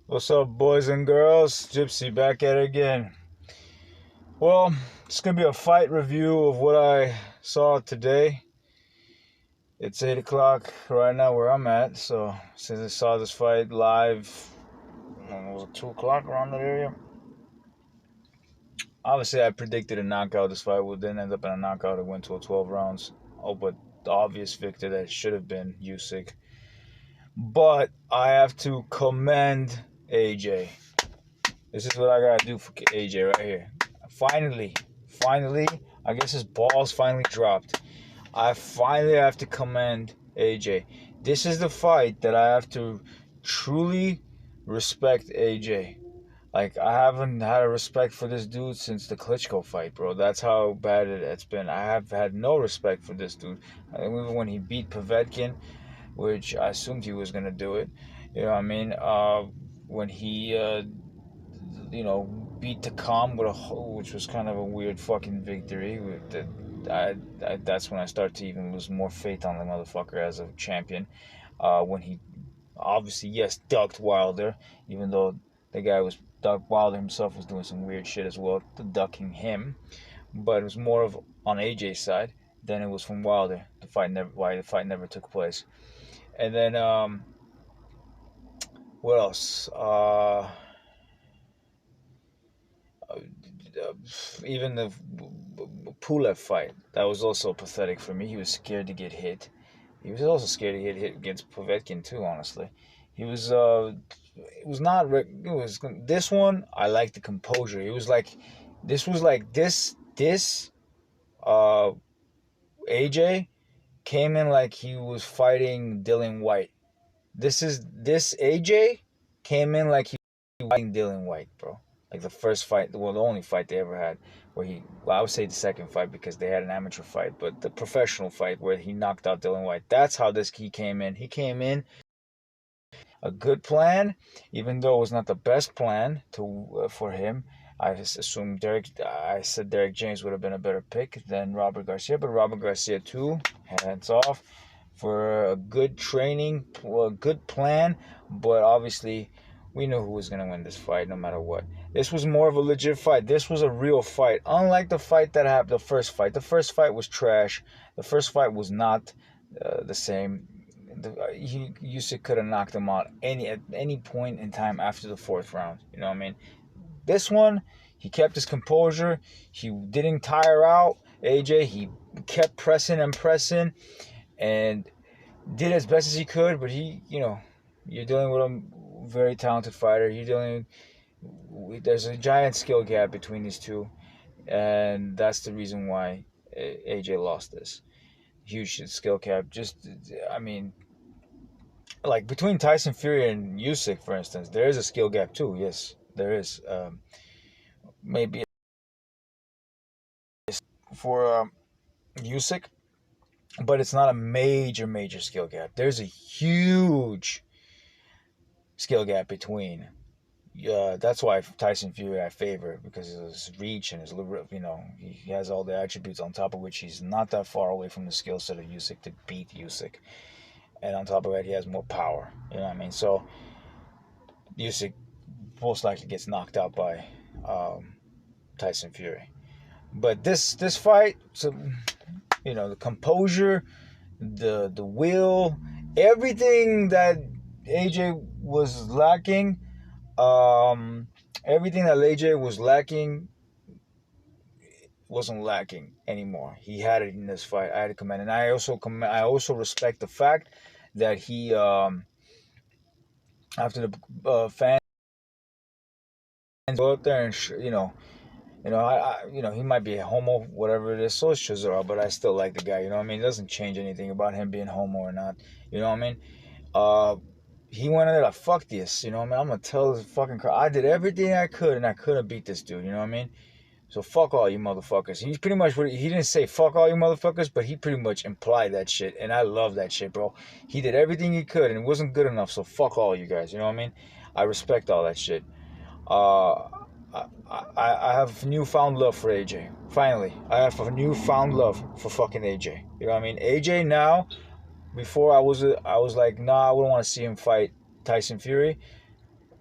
What's up, boys and girls? Gypsy back at it again. Well, it's gonna be a fight review of what I saw today. It's 8 o'clock right now where I'm at, so since I saw this fight live, was it 2 o'clock around that area? Obviously, I predicted a knockout. This fight would then end up in a knockout. It went to a 12 rounds. Oh, but the obvious victor that should have been Usyk. But I have to commend AJ. This is what I gotta do for AJ right here. Finally, I guess his balls finally dropped. I finally have to commend AJ. This is the fight that I have to truly respect AJ. Like, I haven't had a respect for this dude since the Klitschko fight, bro. That's how bad it's been. I have had no respect for this dude. Even when he beat Povetkin, which I assumed he was gonna do it. You know what I mean? When he beat Takam which was kind of a weird fucking victory. That's when I start to even lose more faith on the motherfucker as a champion. When he obviously, yes, ducked Wilder, even though the guy was Wilder himself was doing some weird shit as well, ducking him. But it was more of on AJ's side than it was from Wilder. The fight never took place. And then what else? Even the Pulev fight, that was also pathetic for me. He was scared to get hit. He was also scared to get hit against Povetkin too. Honestly, he was. It was not. It was this one. I liked the composure. He was like, this was like this. AJ came in like he was fighting Dylan White. This AJ came in like he was fighting Dylan White, bro. Like the first fight, well, the only fight they ever had, I would say the second fight because they had an amateur fight, but the professional fight where he knocked out Dylan White. That's how he came in. He came in a good plan, even though it was not the best plan for him. I assumed I said Derek James would have been a better pick than Robert Garcia, but Robert Garcia too, hands off for a good training, a good plan, but obviously we knew who was going to win this fight no matter what. This was more of a legit fight. This was a real fight. Unlike the fight that happened, the first fight. The first fight was trash. The first fight was not the same. Usyk could have knocked him out at any point in time after the fourth round. You know what I mean? This one, he kept his composure. He didn't tire out. AJ, he kept pressing and pressing and did as best as he could, but you're dealing with a very talented fighter. There's a giant skill gap between these two, and that's the reason why AJ lost this. Huge skill gap. Like between Tyson Fury and Usyk, for instance, there is a skill gap too. Yes, there is. Maybe for Usyk, but it's not a major skill gap. There's a huge skill gap between. That's why Tyson Fury I favor, because of his reach and he has all the attributes on top of which he's not that far away from the skill set of Usyk to beat Usyk, and on top of that he has more power. You know what I mean? So Usyk most likely gets knocked out by Tyson Fury. But this fight, so the composure, the will, everything that AJ was lacking, everything that AJ was lacking wasn't lacking anymore. He had it in this fight. I had to commend, and I also respect the fact that he after the fans go up there and he might be a homo, whatever it is. So is Chisora, but I still like the guy. You know what I mean? It doesn't change anything about him being homo or not. You know what I mean? He went in there like, fuck this. You know what I mean? I'm gonna tell this fucking crowd I did everything I could, and I couldn't beat this dude. You know what I mean? So fuck all you motherfuckers. He pretty much he didn't say fuck all you motherfuckers, but he pretty much implied that shit, and I love that shit, bro. He did everything he could, and it wasn't good enough. So fuck all you guys. You know what I mean? I respect all that shit. I have newfound love for AJ. Finally, I have a newfound love for fucking AJ. You know what I mean? AJ now. Before I was like, nah, I wouldn't want to see him fight Tyson Fury.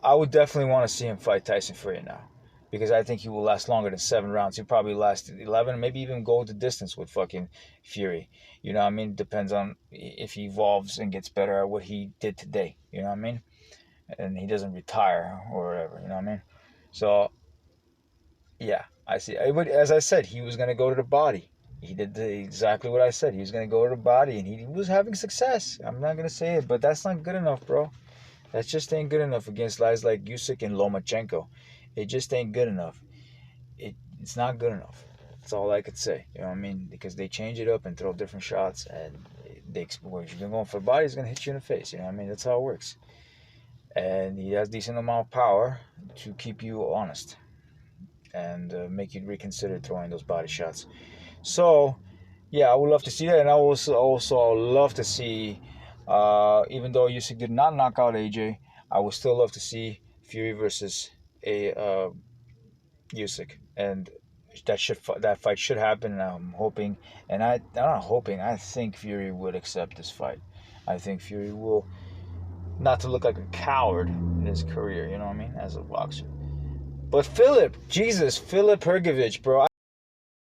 I would definitely want to see him fight Tyson Fury now, because I think he will last longer than 7 rounds. He'll probably last 11, maybe even go the distance with fucking Fury. You know what I mean? Depends on if he evolves and gets better at what he did today. You know what I mean? And he doesn't retire or whatever. You know what I mean? So yeah, I see. As I said, he was gonna go to the body. He did exactly what I said. He was gonna go to the body, and he was having success. I'm not gonna say it, but that's not good enough, bro. That just ain't good enough against guys like Usyk and Lomachenko. It just ain't good enough. It's not good enough. That's all I could say. You know what I mean? Because they change it up and throw different shots, and if you're going for the body, he's gonna hit you in the face. You know what I mean? That's how it works. And he has decent amount of power to keep you honest and make you reconsider throwing those body shots. So, yeah, I would love to see that, and I also love to see, even though Usyk did not knock out AJ, I would still love to see Fury versus a Usyk, and that fight should happen. And I'm hoping, and I'm not hoping. I think Fury would accept this fight. I think Fury will, not to look like a coward in his career. You know what I mean, as a boxer. But Philip Hergovich, bro.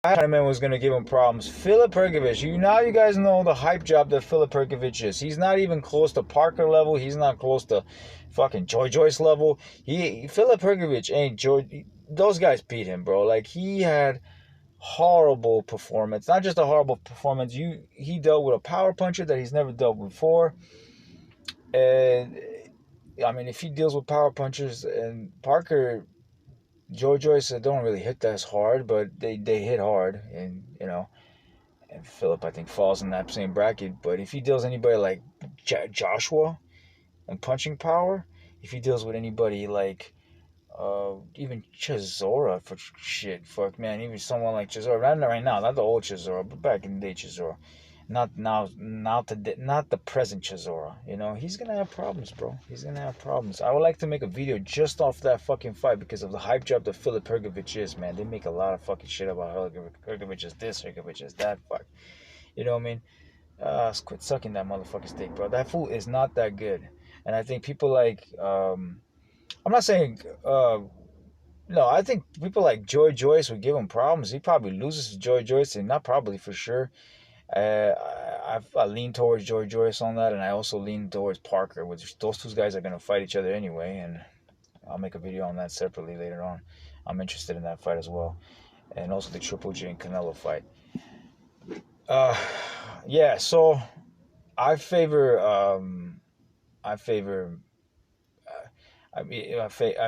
I thought man was gonna give him problems. Filip Hergovich, you guys know the hype job that Filip Hergovich is. He's not even close to Parker level. He's not close to fucking Joy Joyce level. Filip Hergovich ain't Joy. Those guys beat him, bro. Like, he had horrible performance. Not just a horrible performance. He dealt with a power puncher that he's never dealt with before. And I mean, if he deals with power punchers, and Parker, Joe Joyce don't really hit that hard, but they hit hard, and and Philip, I think, falls in that same bracket. But if he deals anybody like Joshua and punching power, if he deals with anybody like even Chisora, for shit, fuck man, even someone like Chisora, not right now, not the old Chisora, but back in the day Chisora, not now, not the present Chisora. He's gonna have problems, bro. He's gonna have problems. I would like to make a video just off that fucking fight because of the hype job that Filip Hergovich is, man. They make a lot of fucking shit about Hergovich is this, Hergovich is that. Fuck, you know what I mean? Quit sucking that motherfucking steak, bro. That food is not that good, and I think people like I'm not saying no, I think people like Joy Joyce would give him problems. He probably loses to Joy Joyce, and not probably, for sure. I lean towards Joy Joyce on that, and I also lean towards Parker, which those two guys are going to fight each other anyway, and I'll make a video on that separately later on. I'm interested in that fight as well, and also the Triple J and Canelo fight. Yeah, so I favor I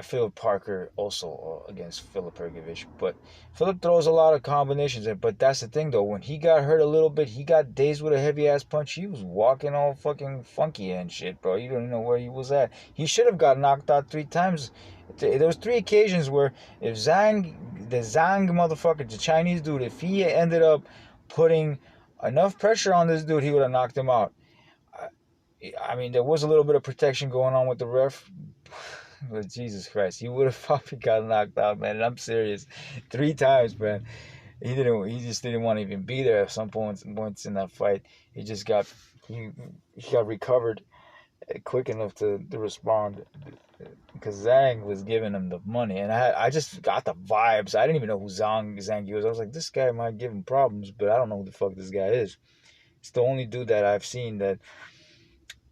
feel Parker also against Filip Hergovich, but Philip throws a lot of combinations in. But that's the thing, though. When he got hurt a little bit, he got dazed with a heavy ass punch. He was walking all fucking funky and shit, bro. You don't even know where he was at. He should have got knocked out 3 times. There was 3 occasions where if the Zhang motherfucker, the Chinese dude, if he ended up putting enough pressure on this dude, he would have knocked him out. I mean, there was a little bit of protection going on with the ref. But Jesus Christ, he would have probably got knocked out, man. And I'm serious. 3 times, man. He just didn't want to even be there at some points in that fight. He got recovered quick enough to respond, because Zhang was giving him the money, and I just got the vibes. I didn't even know who Zhang was. I was like, this guy might give him problems, but I don't know who the fuck this guy is. It's the only dude that I've seen that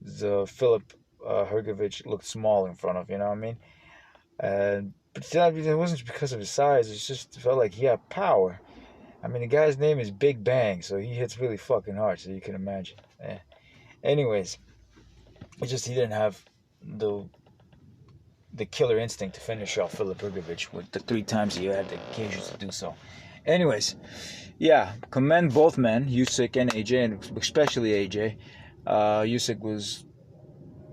the Filip Hergovich looked small in front of, you know what I mean? But it wasn't because of his size. It just felt like he had power. I mean, the guy's name is Big Bang, so he hits really fucking hard, so you can imagine. Anyways, it's just he didn't have the killer instinct to finish off Filip Hergovich with the 3 times he had the occasion to do so. Anyways, yeah, commend both men, Usyk and AJ, and especially AJ. Usyk was,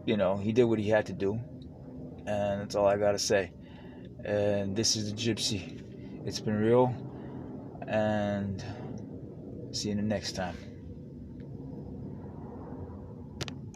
he did what he had to do, and that's all I gotta say. And this is the Gypsy. It's been real, and see you the next time.